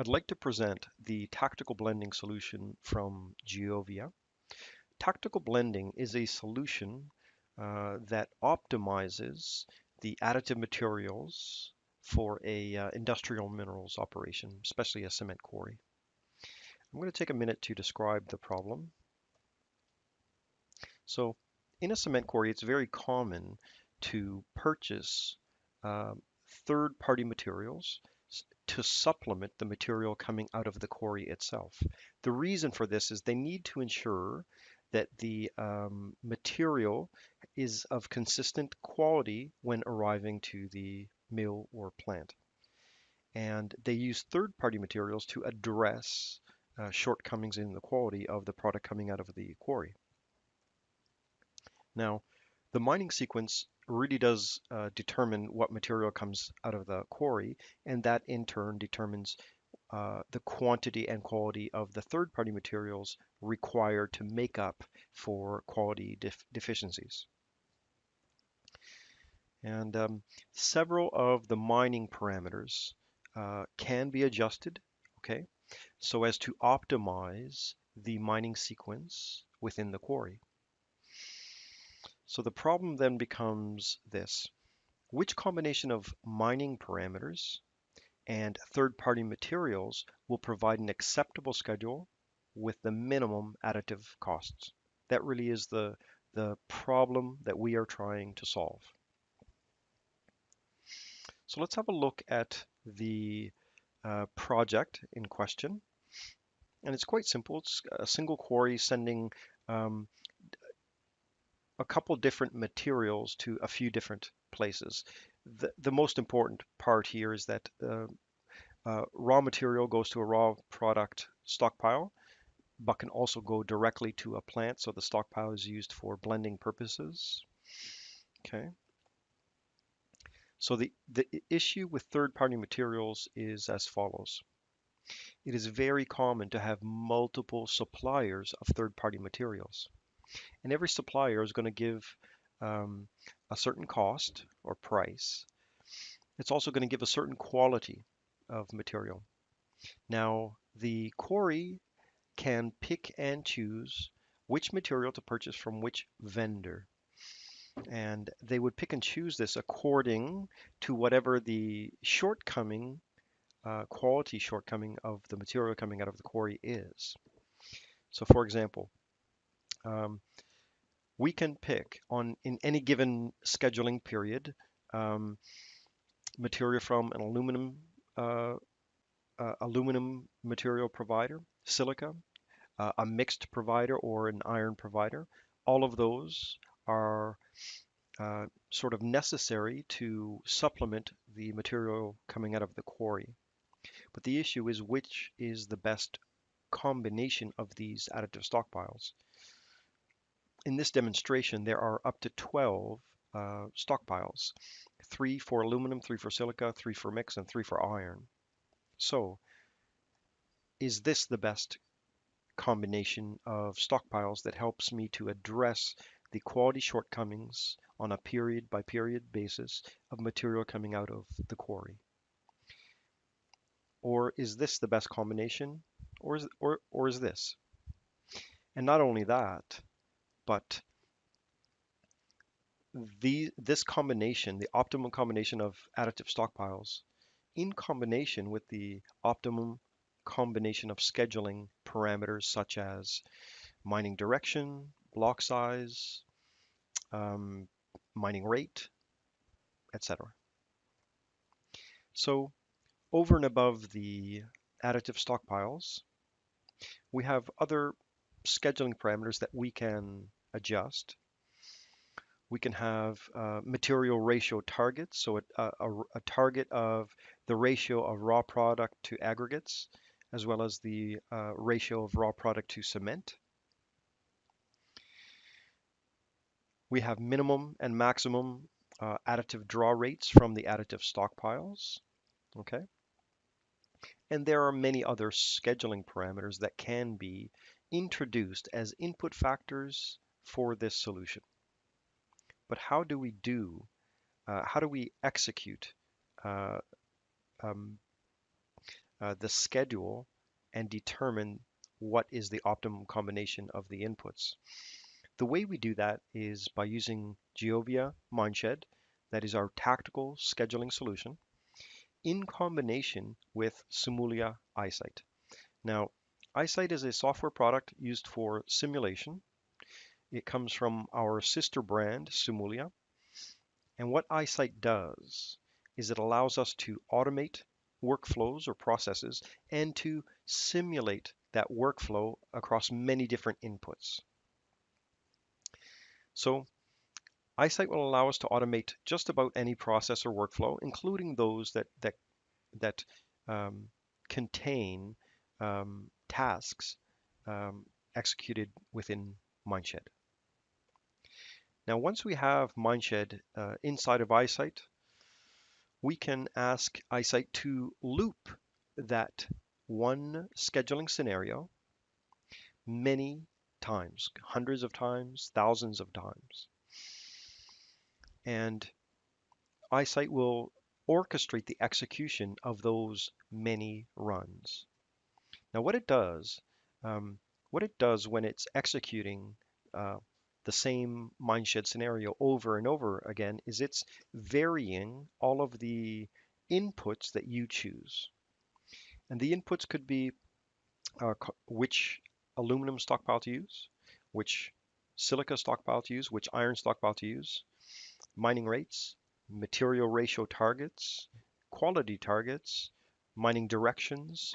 I'd like to present the tactical blending solution from Geovia. Tactical blending is a solution that optimizes the additive materials for a industrial minerals operation, especially a cement quarry. I'm going to take a minute to describe the problem. So in a cement quarry, it's very common to purchase uh, third-party materials to supplement the material coming out of the quarry itself. The reason for this is they need to ensure that the material is of consistent quality when arriving to the mill or plant. And they use third-party materials to address shortcomings in the quality of the product coming out of the quarry. Now, the mining sequence really does determine what material comes out of the quarry, and that in turn determines the quantity and quality of the third-party materials required to make up for quality deficiencies. And several of the mining parameters can be adjusted, okay, so as to optimize the mining sequence within the quarry. So the problem then becomes this: which combination of mining parameters and third-party materials will provide an acceptable schedule with the minimum additive costs? That really is the problem that we are trying to solve. So let's have a look at the project in question. And it's quite simple. It's a single quarry sending um, a couple different materials to a few different places. The most important part here is that raw material goes to a raw product stockpile, but can also go directly to a plant. So the stockpile is used for blending purposes. Okay. So the issue with third-party materials is as follows. It is very common to have multiple suppliers of third-party materials. And every supplier is going to give um, a certain cost or price. It's also going to give a certain quality of material. Now, the quarry can pick and choose which material to purchase from which vendor. And they would pick and choose this according to whatever the shortcoming, quality shortcoming of the material coming out of the quarry is. So, for example, um, we can pick on in any given scheduling period um, material from an uh, aluminum material provider, silica, a mixed provider, or an iron provider. All of those are sort of necessary to supplement the material coming out of the quarry. But the issue is which is the best combination of these additive stockpiles. In this demonstration, there are up to 12 stockpiles, 3 for aluminum, 3 for silica, 3 for mix, and 3 for iron. So is this the best combination of stockpiles that helps me to address the quality shortcomings on a period by period basis of material coming out of the quarry? Or is this the best combination? Or is this? And not only that, but this combination, the optimum combination of additive stockpiles, in combination with the optimum combination of scheduling parameters such as mining direction, block size, um, mining rate, etc. So over and above the additive stockpiles, we have other scheduling parameters that we can adjust. We can have material ratio targets, so a target of the ratio of raw product to aggregates, as well as the ratio of raw product to cement. We have minimum and maximum additive draw rates from the additive stockpiles. Okay. And there are many other scheduling parameters that can be introduced as input factors for this solution. But how do we execute uh, um, the schedule and determine what is the optimum combination of the inputs. The way we do that is by using Geovia Mindshed, that is our tactical scheduling solution, in combination with Simulia iSight. Now, iSight is a software product used for simulation. It comes from our sister brand, Simulia. And what iSight does is it allows us to automate workflows or processes and to simulate that workflow across many different inputs. So iSight will allow us to automate just about any process or workflow, including those that um, contain tasks executed within Mindshed. Now, once we have Mindshed inside of iSight, we can ask iSight to loop that one scheduling scenario many times, hundreds of times, thousands of times. And iSight will orchestrate the execution of those many runs. Now, um, what it does when it's executing uh, the same Mindshed scenario over and over again is it's varying all of the inputs that you choose. And the inputs could be which aluminum stockpile to use, which silica stockpile to use, which iron stockpile to use, mining rates, material ratio targets, quality targets, mining directions,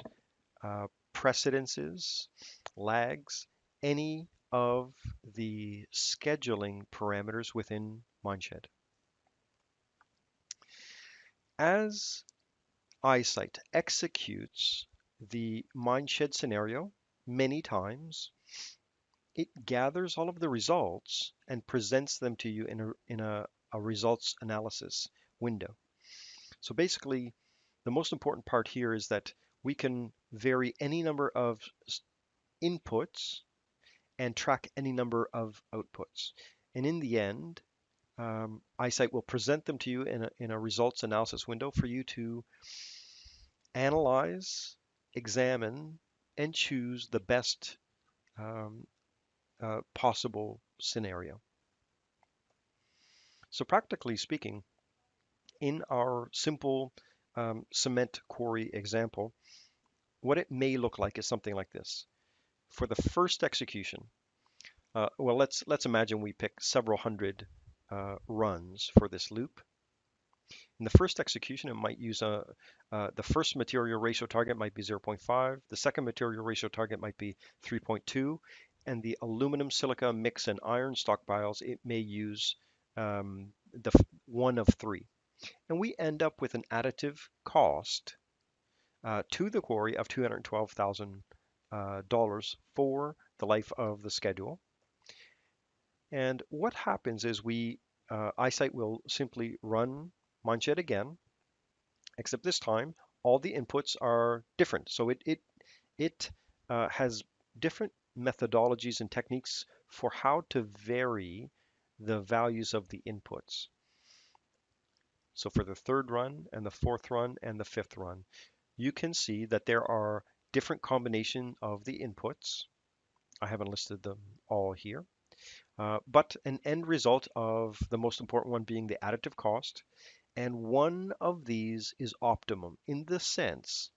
precedences, lags, any of the scheduling parameters within Mindshed. As iSight executes the Mindshed scenario many times, it gathers all of the results and presents them to you in a results analysis window. So basically, the most important part here is that we can vary any number of inputs and track any number of outputs. And in the end, iSight will present them to you in a results analysis window for you to analyze, examine, and choose the best um, possible scenario. So practically speaking, in our simple cement quarry example, what it may look like is something like this. For the first execution, well, let's imagine we pick several hundred runs for this loop. In the first execution, it might use the first material ratio target might be 0.5, the second material ratio target might be 3.2, and the aluminum, silica, mix, and iron stockpiles, it may use the one of three. And we end up with an additive cost to the quarry of $212,000 for the life of the schedule. And what happens is iSight will simply run Mindshed again, except this time all the inputs are different. So it has different methodologies and techniques for how to vary the values of the inputs. So for the third run and the fourth run and the fifth run, you can see that there are different combination of the inputs. I haven't listed them all here, but an end result of the most important one being the additive cost. And one of these is optimum in the sense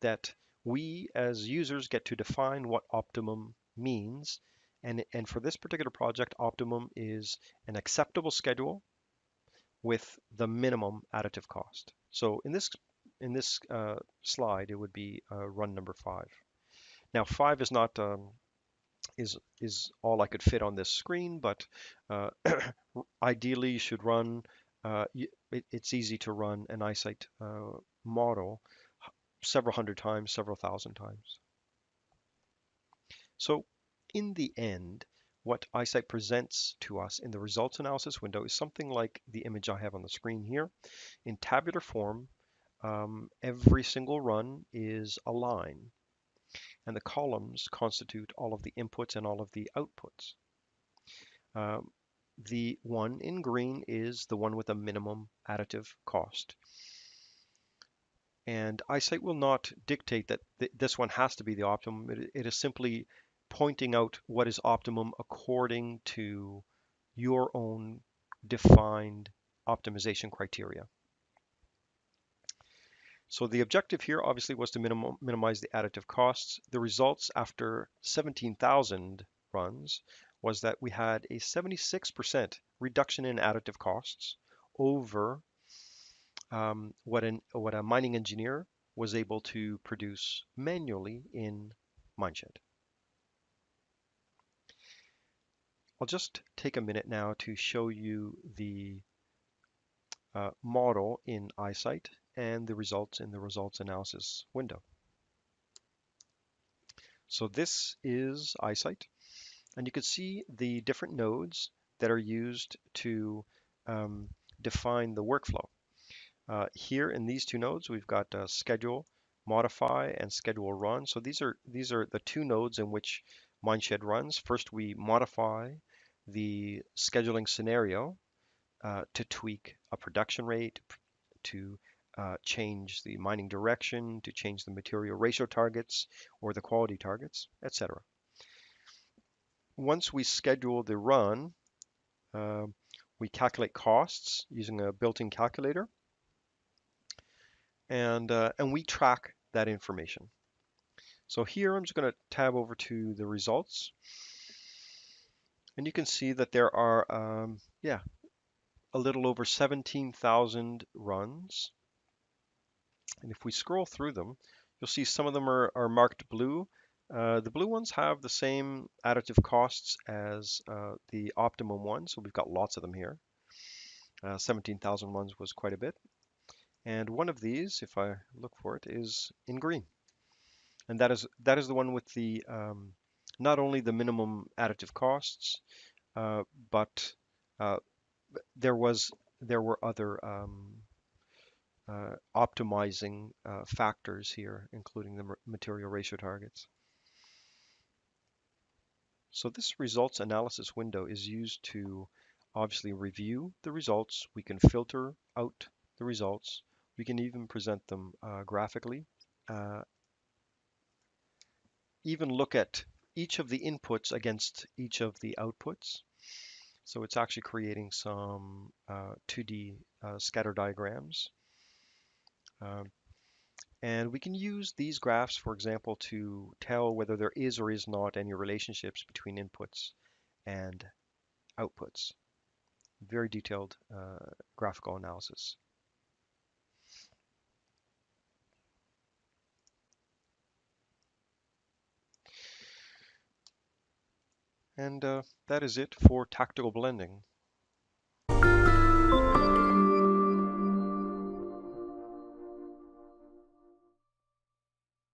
that we as users get to define what optimum means. And for this particular project, optimum is an acceptable schedule with the minimum additive cost. So in this slide, it would be run number 5. Now 5 is not is all I could fit on this screen, but uh, ideally you should run. It's easy to run an iSight model several hundred times, several thousand times. So in the end, what iSight presents to us in the results analysis window is something like the image I have on the screen here. In tabular form, every single run is a line, and the columns constitute all of the inputs and all of the outputs. Um, the one in green is the one with a minimum additive cost. And eyesight will not dictate that this one has to be the optimum. It is simply pointing out what is optimum according to your own defined optimization criteria. So the objective here obviously was to minimize the additive costs. The results after 17,000 runs was that we had a 76% reduction in additive costs over what a mining engineer was able to produce manually in Mineshed. I'll just take a minute now to show you the model in eyesight and the results in the results analysis window. So this is eyesight, and you can see the different nodes that are used to um, define the workflow. Here in these two nodes, we've got schedule, modify, and schedule run. So these are the two nodes in which Mineshed runs. First, we modify the scheduling scenario to tweak a production rate, to change the mining direction, to change the material ratio targets or the quality targets, etc. Once we schedule the run, uh, we calculate costs using a built-in calculator, and we track that information. So here I'm just going to tab over to the results, and you can see that there are yeah, a little over 17,000 runs. And if we scroll through them, you'll see some of them are marked blue. The blue ones have the same additive costs as the optimum one, so we've got lots of them here. 17,000 ones was quite a bit. And one of these, if I look for it, is in green. And that is the one with the not only the minimum additive costs, uh, but uh, there was there were other optimizing factors here, including the material ratio targets. So this results analysis window is used to obviously review the results. We can filter out the results. We can even present them graphically. Uh, Even look at each of the inputs against each of the outputs. So it's actually creating some 2D scatter diagrams. Um, and we can use these graphs, for example, to tell whether there is or is not any relationships between inputs and outputs. Very detailed graphical analysis. And that is it for tactical blending.